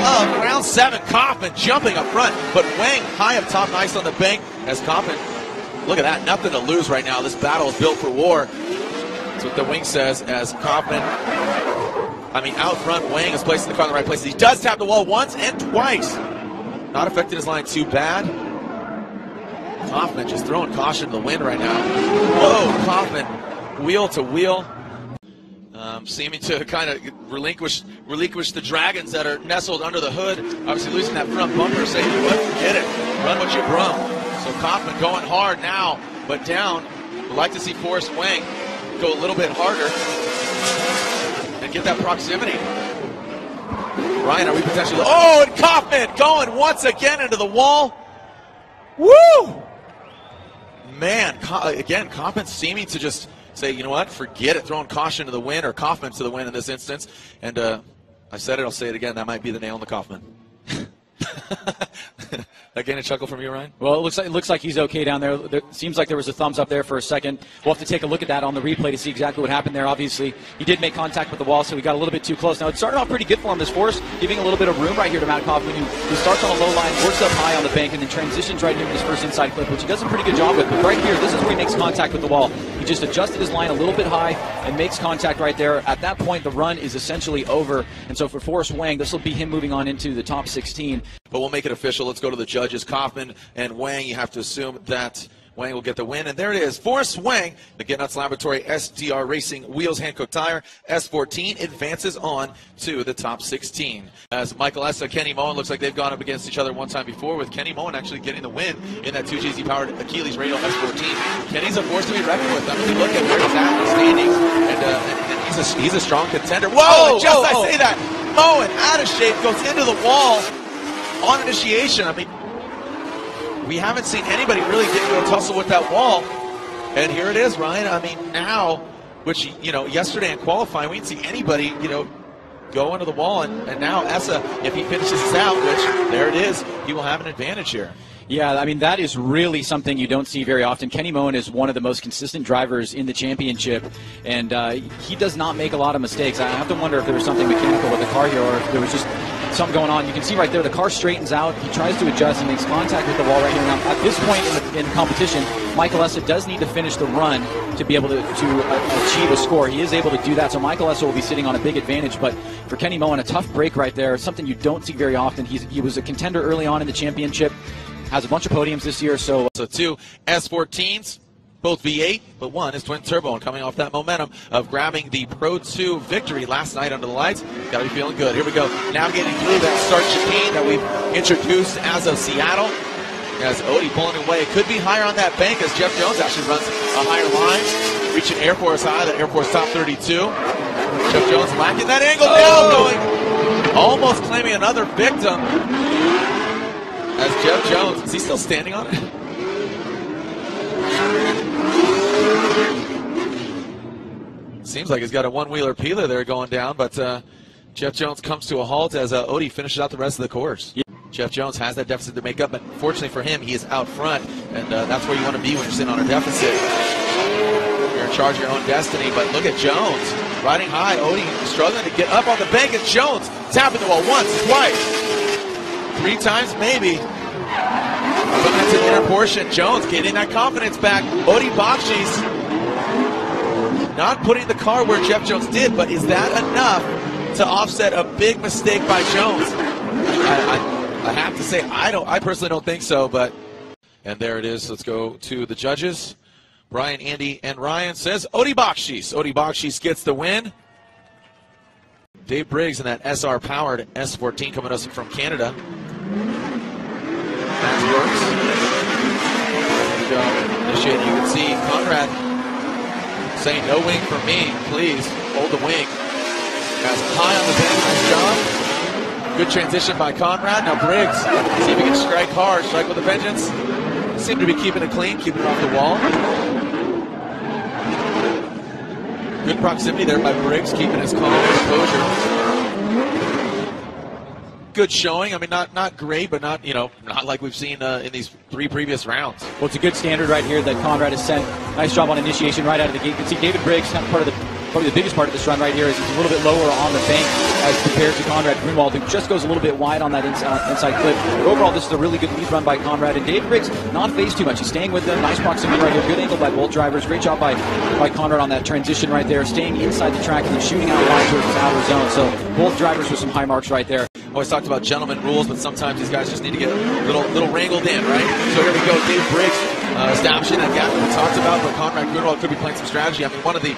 of round 7. Kaufman jumping up front, but Wang high up top, nice on the bank as Kaufman. Look at that, nothing to lose right now. This battle is built for war. That's what the wing says as Kaufman. Out front, Wang is placing the car in the right place. He does tap the wall once and twice. Not affecting his line too bad. Kaufman just throwing caution to the wind right now. Whoa, Kaufman, wheel to wheel. Seeming to kind of relinquish the dragons that are nestled under the hood. Obviously losing that front bumper, saying, you know what, forget it. Run what you brung. So Kaufman going hard now, but down. Would like to see Forrest Wang go a little bit harder and get that proximity. Ryan, are we potentially... Oh, and Kaufman going once again into the wall. Woo! Man, again, Kaufman seeming to just say, you know what, forget it, throwing caution to the wind, or Kaufman to the wind in this instance. And I said it, I'll say it again, that might be the nail in the Kaufman. That getting a chuckle from you, Ryan? Well, it looks like he's okay down there. Seems like there was a thumbs up there for a second. We'll have to take a look at that on the replay to see exactly what happened there. Obviously, he did make contact with the wall, so he got a little bit too close. Now, it started off pretty good for him, this Force, giving a little bit of room right here to Matt Kaufman, who starts on a low line, works up high on the bank, and then transitions right into his first inside clip, which he does a pretty good job with. But right here, this is where he makes contact with the wall. He just adjusted his line a little bit high and makes contact right there. At that point, the run is essentially over. And so for Forrest Wang, this will be him moving on into the top 16. But we'll make it official. Let's go to the judges. Kaufman and Wang, you have to assume that Wang will get the win. And there it is. Forrest Wang, the Get Nuts Laboratory SDR Racing Wheels Hankook Tire S14 advances on to the top 16. As Michael Essa, Kenny Moen, looks like they've gone up against each other one time before, with Kenny Moen actually getting the win in that 2GZ powered Achilles Radial S14. Kenny's a force to be reckoned with. You look at where he's at in the standings, and he's a strong contender. Whoa! I say that. Moen out of shape, goes into the wall on initiation. We haven't seen anybody really get into a tussle with that wall. And here it is, Ryan. Now, which, yesterday in qualifying, we didn't see anybody, go into the wall. And now Essa, if he finishes this out, which there it is, he will have an advantage here. Yeah, that is really something you don't see very often. Kenny Moen is one of the most consistent drivers in the championship, and he does not make a lot of mistakes. I have to wonder if there was something mechanical with the car here, or if there was just something going on. You can see right there the car straightens out. He tries to adjust and makes contact with the wall right here. Now, at this point in the competition, Michael Essa does need to finish the run to be able to achieve a score. He is able to do that, so Michael Essa will be sitting on a big advantage. But for Kenny Moen, a tough break right there, something you don't see very often. He was a contender early on in the championship, has a bunch of podiums this year. So two S14s. Both V8, but one is twin turbo, and coming off that momentum of grabbing the Pro 2 victory last night under the lights, got to be feeling good. Here we go, navigating through that start chicane that we've introduced as of Seattle. As Odie pulling away, it could be higher on that bank as Jeff Jones actually runs a higher line, reaching Air Force high, that Air Force top 32. Jeff Jones lacking that angle down, going almost claiming another victim. As Jeff Jones, is he still standing on it? Seems like he's got a one-wheeler peeler there going down, but Jeff Jones comes to a halt as Odie finishes out the rest of the course. Yeah. Jeff Jones has that deficit to make up, but fortunately for him, he is out front, and that's where you want to be when you're sitting on a deficit. You're in charge of your own destiny, but look at Jones riding high. Odie struggling to get up on the bank, and Jones tapping the wall once, twice, 3 times maybe. Coming into the inner portion, Jones getting that confidence back. Odie Bakshi's not putting the car where Jeff Jones did, but is that enough to offset a big mistake by Jones? I have to say, I personally don't think so, but, and there it is. Let's go to the judges. Brian, Andy, and Ryan says Odie Bakshis. Odie Bakshis gets the win. Dave Briggs in that SR-powered S14 coming to us from Canada. That works. Initiating, you can see Conrad saying, no wing for me, please, hold the wing. As high on the bench, nice job. Good transition by Conrad. Now Briggs, see if he can strike hard, strike with a vengeance. Seem to be keeping it clean, keeping it off the wall. Good proximity there by Briggs, keeping his calm and composure. Good showing. Not great, but not like we've seen in these 3 previous rounds. Well, it's a good standard right here that Conrad has set. Nice job on initiation right out of the gate. You can see David Briggs, not part of the probably the biggest part of this run right here is he's a little bit lower on the bank as compared to Conrad Grunwald, who just goes a little bit wide on that inside clip. But overall, this is a really good lead run by Conrad, and Dave Briggs not phased too much. He's staying with them. Nice proximity right here. Good angle by both drivers. Great job by Conrad on that transition right there, staying inside the track and then shooting out wide towards his outer zone. So both drivers with some high marks right there. Always talked about gentleman rules, but sometimes these guys just need to get a little wrangled in, right? So here we go, Dave Briggs establishing that gap that we talked about, but Conrad Grunwald could be playing some strategy. I mean, one of the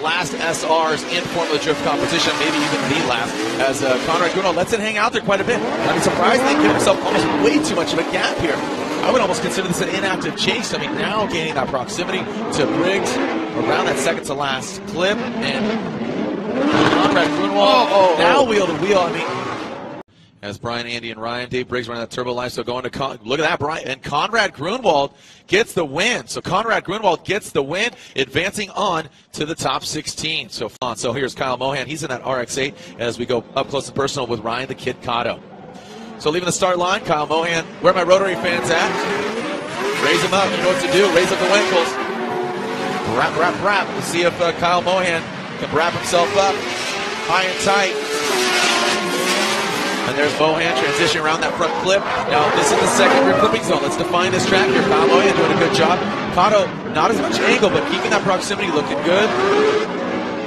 last SRs in Formula Drift competition, maybe even the last, as Conrad Grunwald lets it hang out there quite a bit. I mean, surprisingly, giving himself almost way too much of a gap here. I would almost consider this an inactive chase. I mean, now gaining that proximity to Briggs around that second to last clip, and Conrad Grunwald now wheel to wheel. I mean, as Brian, Andy, and Ryan, Dave Briggs running that turbo life, so going to look at that, Brian, and Conrad Grunwald gets the win. So Conrad Grunwald gets the win, advancing on to the top 16. So here's Kyle Mohan. He's in that RX-8 as we go up close and personal with Ryan the Kid Cotto. So leaving the start line, Kyle Mohan. Where are my Rotary fans at? Raise them up. You know what to do. Raise up the winkles. Wrap. We'll see if Kyle Mohan can wrap himself up high and tight. And there's Mohan transition around that front clip. Now, this is the second rear clipping zone. Let's define this track here. Kyle Mohan doing a good job. Cotto, not as much angle, but keeping that proximity looking good.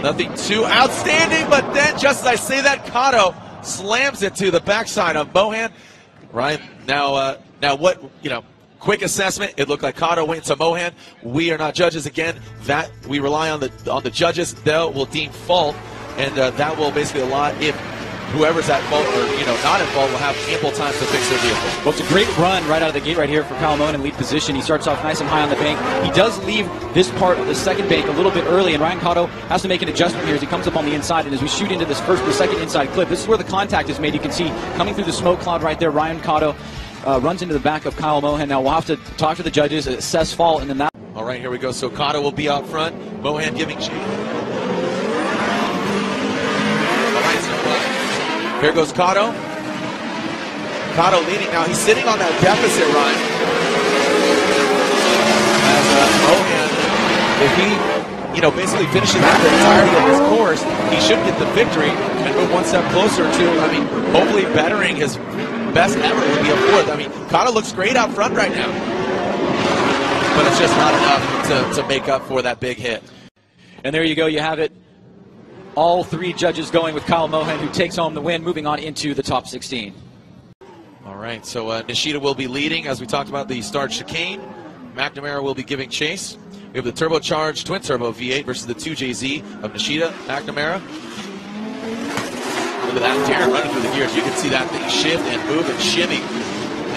Nothing too outstanding, but then just as I say that, Cotto slams it to the backside of Mohan. Ryan, now what, quick assessment. It looked like Cotto went to Mohan. We are not judges again. That we rely on the judges. They will deem fault, and that will basically allow if whoever's at fault or not at fault will have ample time to fix their vehicle. Well, it's a great run right out of the gate right here for Kyle Mohan in lead position. He starts off nice and high on the bank. He does leave this part of the second bank a little bit early, and Ryan Cotto has to make an adjustment here as he comes up on the inside. And as we shoot into the second inside clip, this is where the contact is made. You can see coming through the smoke cloud right there, Ryan Cotto runs into the back of Kyle Mohan. Now we'll have to talk to the judges, assess fault, and then that. All right, here we go. So Cotto will be out front. Mohan giving chase. Here goes Cotto. Cotto leading now. He's sitting on that deficit, Ryan. As Mohan, if he, basically finishes out the entirety of his course, he should get the victory and move one step closer to, hopefully bettering his best ever would be a fourth. Cotto looks great out front right now, but it's just not enough to make up for that big hit. And there you go. You have it. All three judges going with Kyle Mohan, who takes home the win, moving on into the top 16. All right, so Nishida will be leading as we talked about the start chicane. McNamara will be giving chase. We have the turbocharged twin turbo V8 versus the 2JZ of Nishida, McNamara. Look at that, Darren running through the gears. You can see that thing shift and move and shimmy.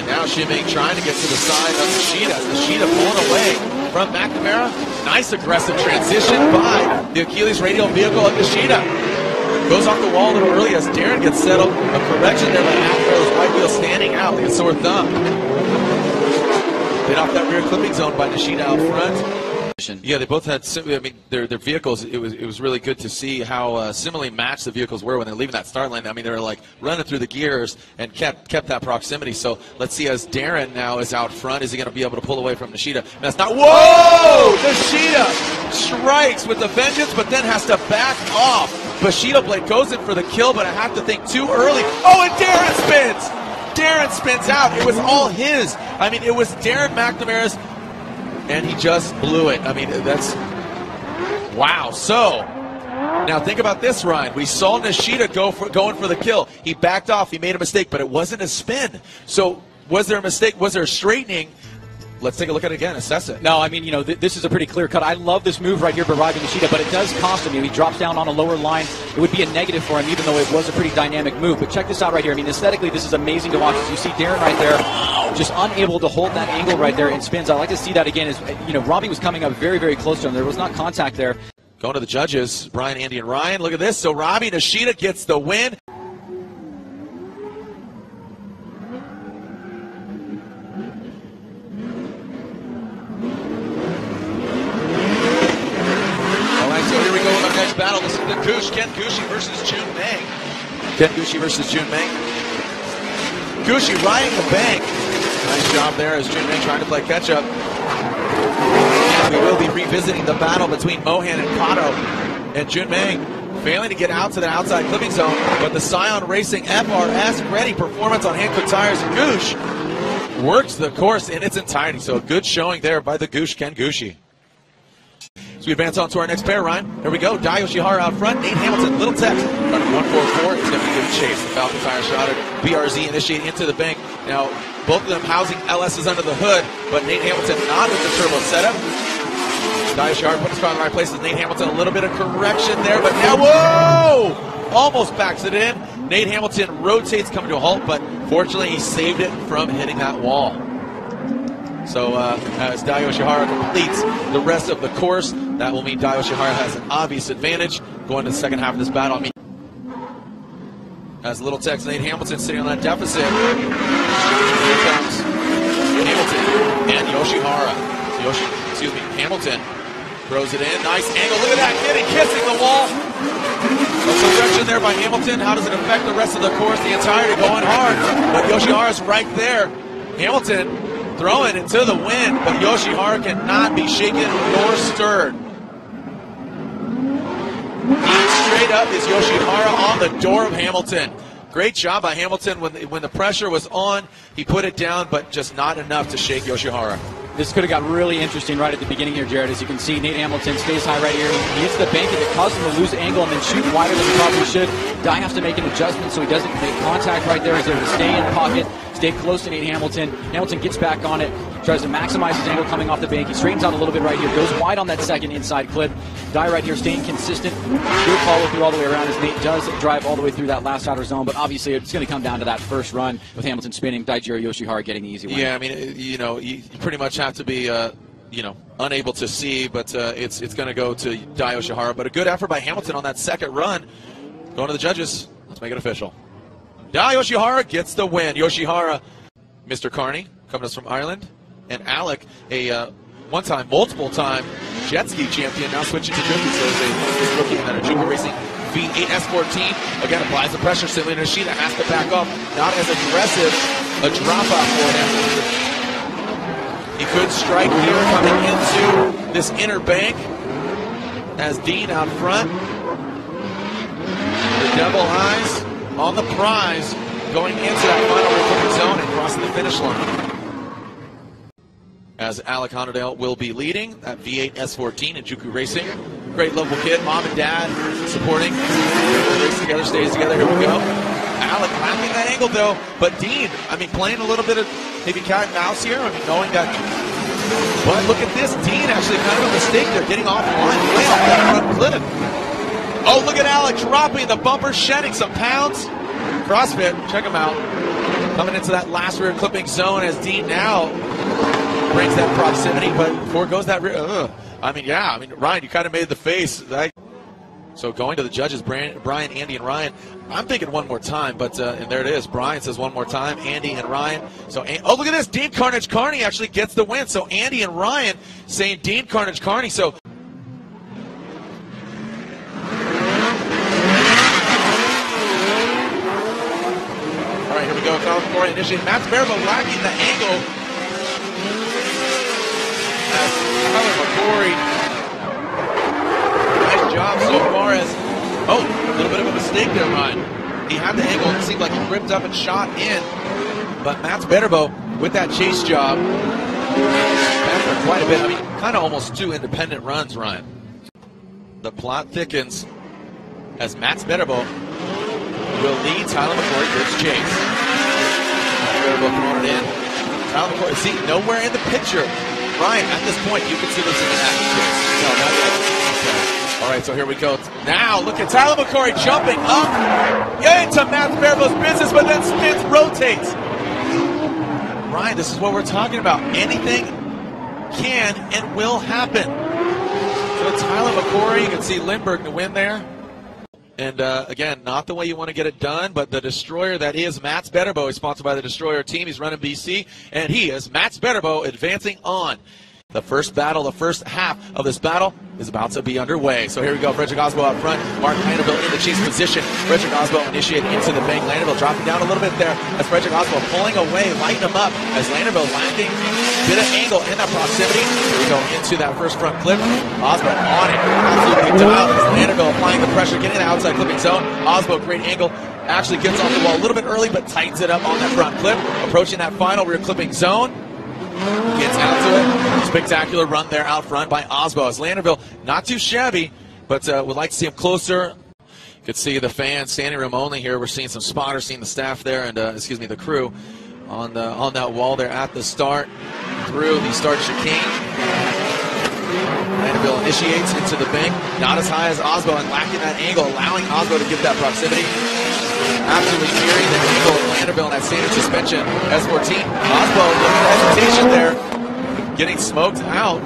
And now shimmying, trying to get to the side of Nishida. Nishida pulling away from McNamara. Nice aggressive transition by the Achilles radial vehicle of Nishida. Goes off the wall a little early as Darren gets settled. A correction there by McNamara's right wheel standing out like a sore thumb. Bit off that rear clipping zone by Nishida out front. Yeah, they both had, their vehicles, it was really good to see how similarly matched the vehicles were when they're leaving that start line. They were like running through the gears and kept that proximity. So let's see as Darren now is out front, is he going to be able to pull away from Nishida? And that's not, whoa! Nishida strikes with a vengeance, but then has to back off. Bushido Blade goes in for the kill, but I have to think too early. Oh, and Darren spins! Darren spins out. It was all his. It was Darren McNamara's, and he just blew it. That's wow. So now think about this, Ryan. We saw Nishida going for the kill. He backed off. He made a mistake, but it wasn't a spin. So was there a mistake? Was there a straightening? Let's take a look at it again, assess it. No, this is a pretty clear cut. I love this move right here by Ryan Nishida, but it does cost him. He drops down on a lower line. It would be a negative for him, even though it was a pretty dynamic move. But check this out right here. Aesthetically, this is amazing to watch. As you see Darren right there, just unable to hold that angle right there in spins. I like to see that again. As Robbie was coming up very, very close to him. There was not contact there. Going to the judges, Brian, Andy, and Ryan. Look at this. So Robbie Nishida gets the win. Battle. This is the Ken Gucci versus Jun Meng. Ken Gucci versus Jun Meng. Gucci riding the bank. Nice job there as Jun Meng trying to play catch up. And we will be revisiting the battle between Mohan and Cotto and Junmeng failing to get out to the outside clipping zone, but the Scion Racing FRS ready performance on Hankook Tires. Goosh works the course in its entirety, so a good showing there by the Goosh Ken Gooshi. So we advance on to our next pair, Ryan. Here we go. Dai Yoshihara out front. Nate Hamilton, little text. Running 144. It's going to be a good chase. The Falcon Tire Shrouded BRZ initiating into the bank. Now, both of them housing LSs under the hood, but Nate Hamilton not with the turbo setup. Dai Yoshihara put his car in the right places. Nate Hamilton, a little bit of correction there, but now, whoa! Almost backs it in. Nate Hamilton rotates, coming to a halt, but fortunately he saved it from hitting that wall. So as Dai Yoshihara completes the rest of the course, that will mean Dai Yoshihara has an obvious advantage going to the second half of this battle. As Little Tex, Nate Hamilton sitting on that deficit. Here comes Hamilton and Yoshihara. Hamilton throws it in. Nice angle. Look at that, getting kissing the wall. A correction there by Hamilton. How does it affect the rest of the course? The entirety going hard, but Yoshihara's right there. Hamilton throwing it to the wind, but Yoshihara cannot be shaken nor stirred. Straight up is Yoshihara on the door of Hamilton. Great job by Hamilton when the pressure was on. He put it down, but just not enough to shake Yoshihara. This could have got really interesting right at the beginning here, Jared. As you can see, Nate Hamilton stays high right here. He hits the bank, and it causes him to lose angle and then shoot wider than he probably should. Dai has to make an adjustment so he doesn't make contact right there. He's able to stay in pocket, stay close to Nate Hamilton. Hamilton gets back on it, tries to maximize his angle coming off the bank. He straightens out a little bit right here, goes wide on that second inside clip. Dai right here staying consistent. Good follow through all the way around as Nate does drive all the way through that last outer zone, but obviously it's going to come down to that first run with Hamilton spinning, Daijiro Yoshihara getting the easy win. Yeah, I mean, you pretty much have to be unable to see, but it's going to go to Dai Yoshihara. But a good effort by Hamilton on that second run. Going to the judges. Let's make it official. Dai Yoshihara gets the win. Yoshihara, Mr. Carney, coming to us from Ireland, and Alec, a one-time, multiple-time jet ski champion, now switching to drifting. So is a rookie in that Juku Racing V8 S14. Again, applies the pressure. Simply Nishida has to back off. Not as aggressive a drop-off for him. He could strike here coming into this inner bank as Dean out front. The devil eyes on the prize going into that final recovery zone and crossing the finish line. As Alec Honordale will be leading that V8 S14 in Juku Racing. Great local kid, mom and dad supporting. Race together, stays together. Here we go. Alec lapping that angle though, but Dean, playing a little bit of maybe cat and mouse here. Knowing that. But look at this, Dean actually kind of a mistake there, getting off the line, way off that front cliff. Oh, look at Alec dropping the bumper, shedding some pounds. CrossFit, check him out. Coming into that last rear clipping zone as Dean now brings that proximity, but before it goes that rear, Ryan, you kind of made the face. So going to the judges, Brian, Andy, and Ryan. I'm thinking one more time, but and there it is. Brian says one more time. Andy and Ryan. So, oh, look at this. Dean Carnage Carney actually gets the win. So Andy and Ryan saying Dean Carnage Carney. So all right, here we go. Colin McCoy initiating. Matt Sparrow lacking the angle. Tyler McCory. Nice job so far as, a little bit of a mistake there, Ryan. He had the angle. It seemed like he ripped up and shot in. But Mats Betterbo with that chase job. For quite a bit. Kind of almost two independent runs, Ryan. The plot thickens as Mats Betterbo will lead Tyler McCory for his chase. Betterbo throwing it in. Tyler McCory, see, nowhere in the picture. Ryan, at this point, you can see this in the action chase. No, not yet. Okay. All right, so here we go. Now, look at Tyler McCory jumping up into Matt Sparrow's business, but then spins, rotates. Ryan, this is what we're talking about. Anything can and will happen. So Tyler McCory, you can see Lindbergh to win there. And again, not the way you want to get it done, but the destroyer that is Mats Betterbo is sponsored by the Destroyer team. He's running BC, and he is Mats Betterbo advancing on. The first battle, the first half of this battle is about to be underway. So here we go. Frederick Osbo out front. Mark Landeville in the chase position. Frederick Osbo initiating into the bank. Landeville dropping down a little bit there as Frederick Osbo pulling away, lighting him up as Landeville lacking a bit of angle in that proximity. Here we go into that first front clip. Osbo on it. Absolutely dialed as Landeville applying the pressure, getting the outside clipping zone. Osbo, great angle. Actually gets off the wall a little bit early, but tightens it up on that front clip. Approaching that final rear clipping zone. Gets out to it. Spectacular run there out front by Osbo. As Landeville, not too shabby, but would like to see him closer. You can see the fans, standing room only here. We're seeing some spotters, seeing the staff there, and the crew on that wall there at the start. Through the start chicane. Landeville initiates into the bank. Not as high as Osbo and lacking that angle, allowing Osbo to get that proximity. Absolutely fearing the angle of Landeville in that standard suspension. S14. Osbo, looking at hesitation there. Getting smoked out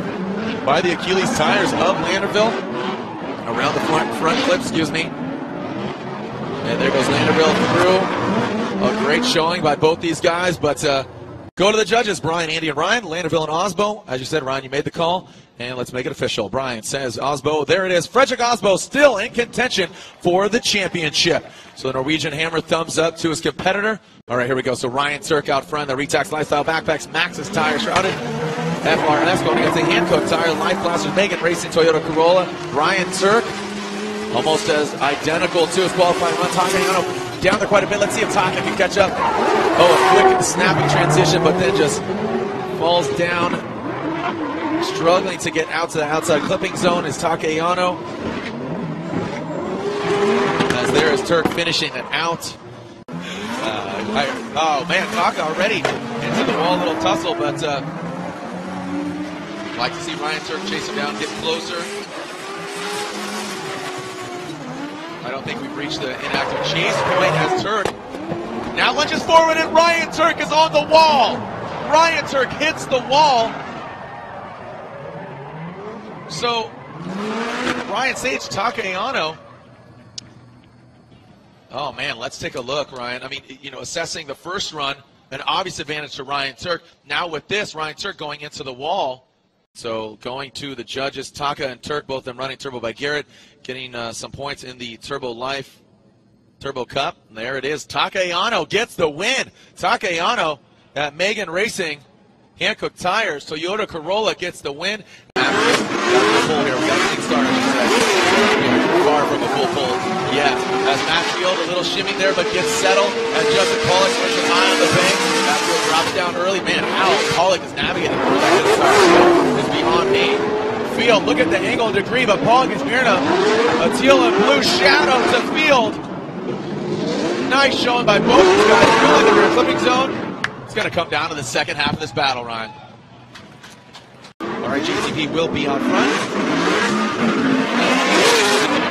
by the Achilles tires of Landeville. Around the front clip, excuse me. And there goes Landeville through. A great showing by both these guys, but go to the judges, Brian, Andy, and Ryan. Landeville and Osbo. As you said, Ryan, you made the call. And let's make it official. Brian says Osbo. There it is. Frederick Osbo still in contention for the championship. So the Norwegian hammer thumbs up to his competitor. All right, here we go. So Ryan Turk out front. The Retax Lifestyle Backpacks, Maxxis tires shrouded. FRS going against the Hankook tire. Life Blasters, Megan Racing, Toyota Corolla. Ryan Turk, almost as identical to his qualifying run. Taka down there quite a bit. Let's see if Taka can catch up. Oh, a quick snapping transition, but then just falls down. Struggling to get out to the outside clipping zone is Takayano. As there is Turk finishing it out. Oh man, Taka already into the wall, a little tussle, but like to see Ryan Turk chase him down, get closer. I don't think we've reached the inactive chase point as Turk now lunges forward and Ryan Turk is on the wall. Ryan Turk hits the wall. So, Ryan Sage, Takayano. Oh, man, let's take a look, Ryan. I mean, you know, assessing the first run, an obvious advantage to Ryan Turk. Now with this, Ryan Turk going into the wall. So, going to the judges, Taka and Turk, both of them running Turbo by Garrett, getting some points in the Turbo Life Turbo Cup. And there it is. Takayano gets the win. Takayano at Megan Racing. Hankook Tires, Toyota Corolla gets the win. Full here. We got a big start, far from a full pull. Yes. As Matt Field, a little shimmy there, but gets settled. As Justin Pollock puts an eye on the bank. Matt Field drops down early. Man, how Pollock is navigating through that good start is beyond me. Field, look at the angle and degree, but Pollock is near a teal and blue shadow to Field. Nice showing by both these guys. Really the rear clipping zone. It's going to come down to the second half of this battle, Ryan. All right, GTP will be out front.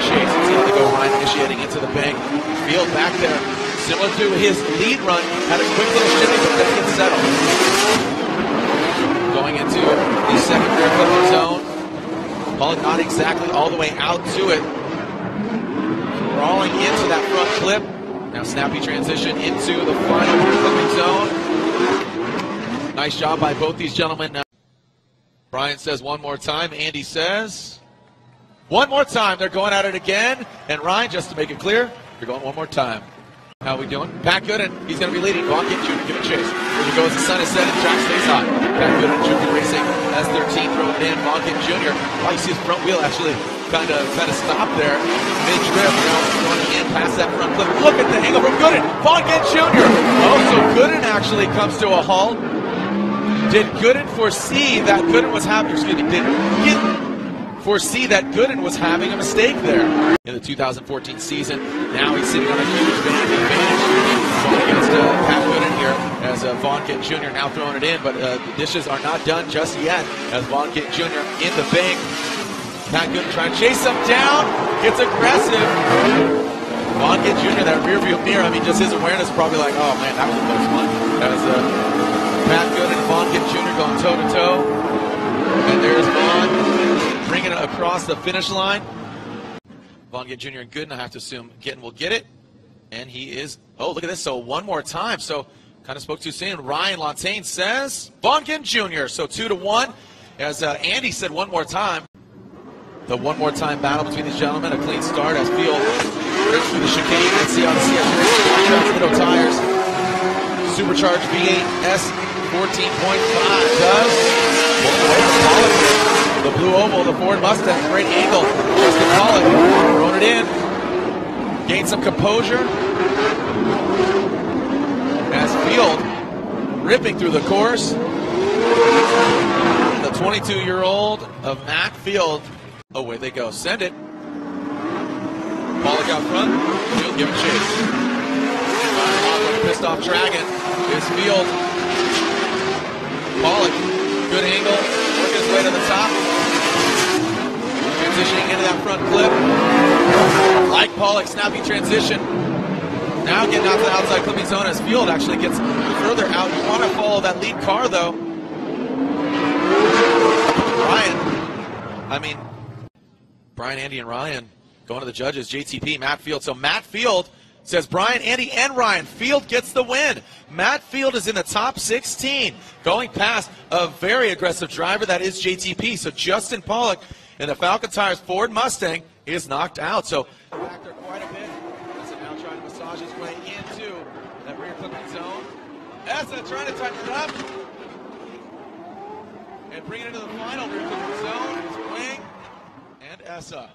Chase, let's see how they go. Ryan initiating into the bank. Field back there. Similar to his lead run. Had a quick little shimmy, but then gets settled. Going into the second rear clipping zone. Pollock not exactly all the way out to it. Crawling into that front clip. Now snappy transition into the final rear clipping zone. Nice job by both these gentlemen. Brian says one more time. Andy says one more time. They're going at it again. And Ryan, just to make it clear, they're going one more time. How are we doing? Pat Gooden, he's going to be leading. Vaughn Jr. give a chase. Here he goes. The sun is setting. Track stays hot. Pat Gooden, Jr. Racing. S13 throwing it in. Vaughn Jr. Oh, you see his front wheel actually kind of stop there. Mid-trip. Now going in past that front clip. Look at the angle from Gooden. Vaughn Jr. Oh, so Gooden actually comes to a halt. Did Gooden foresee that Gooden was having, foresee that Gooden was having a mistake there in the 2014 season? Now he's sitting on a huge advantage going against Pat Gooden here as Vaughn Jr. now throwing it in, but the dishes are not done just yet as Vaughn Jr. in the bank. Pat Gooden trying to chase him down, gets aggressive. Vaughn Jr., that rear view mirror, I mean, just his awareness probably like, oh man, that was a close one. As Pat Gooden and Vaughn Jr. going toe-to-toe. And there's Vaughn bringing it across the finish line. Vaughn Jr. and Gooden, I have to assume Gittin will get it. And he is, oh, look at this. So one more time. So kind of spoke too soon. Ryan Lantain says Vaughn Jr. So 2-1. As Andy said one more time, the one more time battle between these gentlemen, a clean start as Field rips through the chicane. Let's see how the CF Little tires. Supercharged V8 S 14.5 does. The blue oval, the Ford Mustang, great angle. Justin Pollock throwing it in. Gained some composure. As Field ripping through the course. The 22-year-old of Mac Field. Away they go. Send it. Pollock out front. Field giving chase. Pissed off Dragon. Is Field. Pollock. Good angle. Working his way to the top. Transitioning into that front flip. Like Pollock, snappy transition. Now getting out to the outside clipping zone as Field actually gets further out. You want to follow that lead car though. Brian, Andy, and Ryan going to the judges. JTP, Matt Field. So Matt Field says Brian, Andy, and Ryan. Field gets the win. Matt Field is in the top 16, going past a very aggressive driver that is JTP. So Justin Pollock in the Falcon Tires Ford Mustang is knocked out. So back there quite a bit. Essa now trying to massage his way into that rear clipping zone. Essa trying to tighten it up and bring it into the final rear clipping zone. It's Wing and Essa.